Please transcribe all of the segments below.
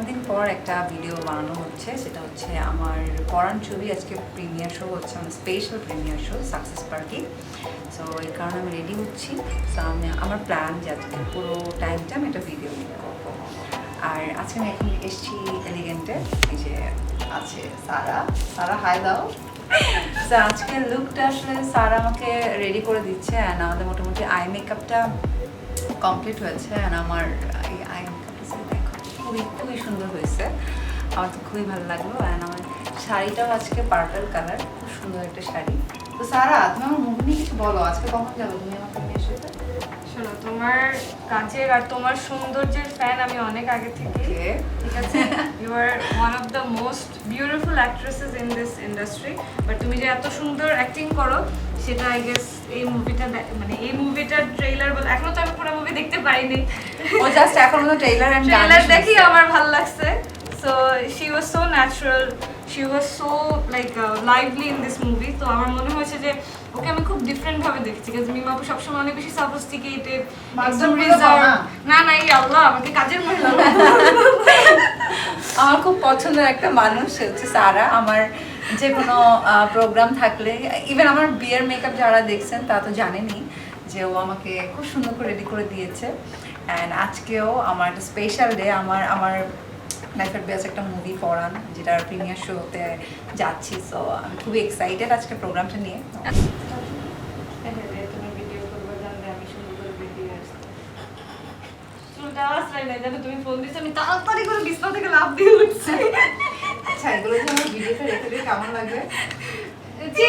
অনেকদিন পর একটা ভিডিও বানানো হচ্ছে, সেটা হচ্ছে আমার পরান ছবি আজকে প্রিমিয়ার শো হচ্ছে, মানে special premiere show success party. So এই কারণে আমি রেডি হচ্ছি। সো আমার প্ল্যান যে আজকে পুরো টাইমটা আমি একটা ভিডিও মেক করবো। আর আজকে আমি এখন এসেছি এলিগেন্টে, এই যে আছে সারা হাই দাও। তো আজকের লুকটা আসলে সারা আমাকে রেডি করে দিচ্ছে, অ্যান্ড আমাদের মোটামুটি আই মেকআপটা কমপ্লিট হয়েছে। অ্যান্ড আমার এই আই মেকআপটা দেখো খুবই সুন্দর হয়েছে, আমার তো খুবই ভালো লাগলো। অ্যান্ড আমার শাড়িটাও আজকে পার্পল কালার, খুব সুন্দর একটা শাড়ি। তো সারা, তুমি আমার মুভি নিয়ে কিছু বলো, আজকে কখন যাবো তুমি আমাকে নিয়ে সাথে? শোনো, তোমার কাজের আর তোমার সৌন্দর্যের ফ্যান আমি অনেক আগে থেকে, ঠিক আছে? You are one of the most beautiful actresses in this industry. But তুমি যে এত সুন্দর অ্যাক্টিং করো সেটা আই গেস এই মুভিটার ট্রেইলার বলে, এখনো তো আমি পুরো মুভি দেখতে পাইনি, ও জাস্ট এখন তো ট্রেইলার দেখি আমার ভালো লাগছে। So she was so natural, she was so like lively in this movie. তো আমার মনে হয়েছে যে ওকে আমি খুব ডিফারেন্ট ভাবে দেখছি, কারণ মিম আপু সবসময় অনেক বেশি সফিস্টিকেটেড, একদম রিজার্ভ। না এই আল্লাহ, আমাকে কাজের মহিলা। আমার খুব পছন্দের একটা মানুষ হচ্ছে সারা। আমার যে কোনো প্রোগ্রাম থাকলে, ইভেন আমার বিয়ের মেকআপ যারা দেখছেন তা তো জানেনই যে ও আমাকে খুব সুন্দর করে রেডি করে দিয়েছে। অ্যান্ড আজকেও আমার একটা স্পেশাল ডে, আমার লাইফের বেস্ট একটা মুভি পরান, যেটার প্রিমিয়ার শোতে যাচ্ছি। সো আমি খুবই এক্সাইটেড আজকে প্রোগ্রামটা নিয়ে। তুমি ভিডিও করবে জানলে আমি সুন্দর করে ভিডিও আসছি। চুলটা আসলে না, জানো তুমি ফোন দিছো, আমি তাড়াতাড়ি করে বিছানা থেকে লাফ দিয়ে উঠছি। আচ্ছা, এগুলো যে আমার ভিডিওতে রেখে দিয়ে কেমন লাগবে? জি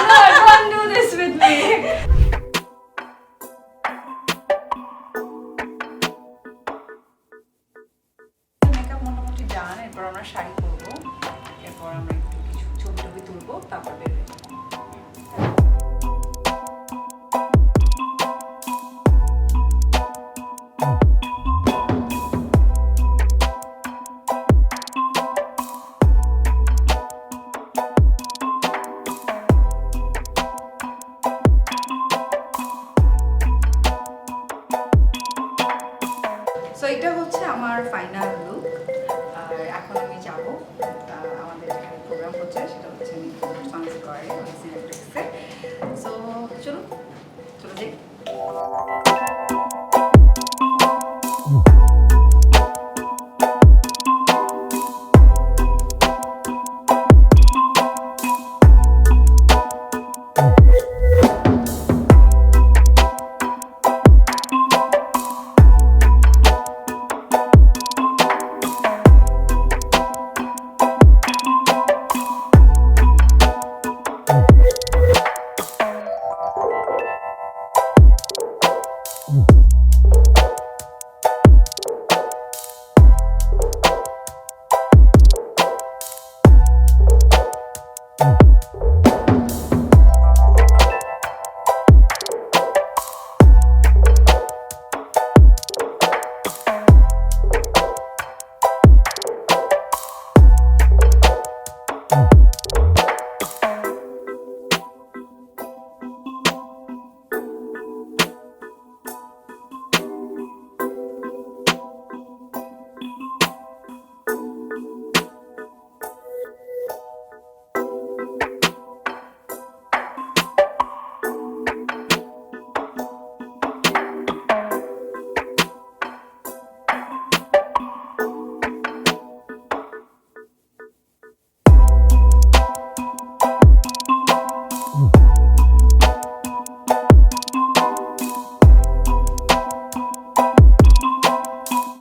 no, don't do this with me. Makeup মোটামুটি ডান, এরপর আমরা শাড়ি পরবো, এরপর আমরা একটু কিছু ছবি টবি তুলবো, তারপর বের হবো।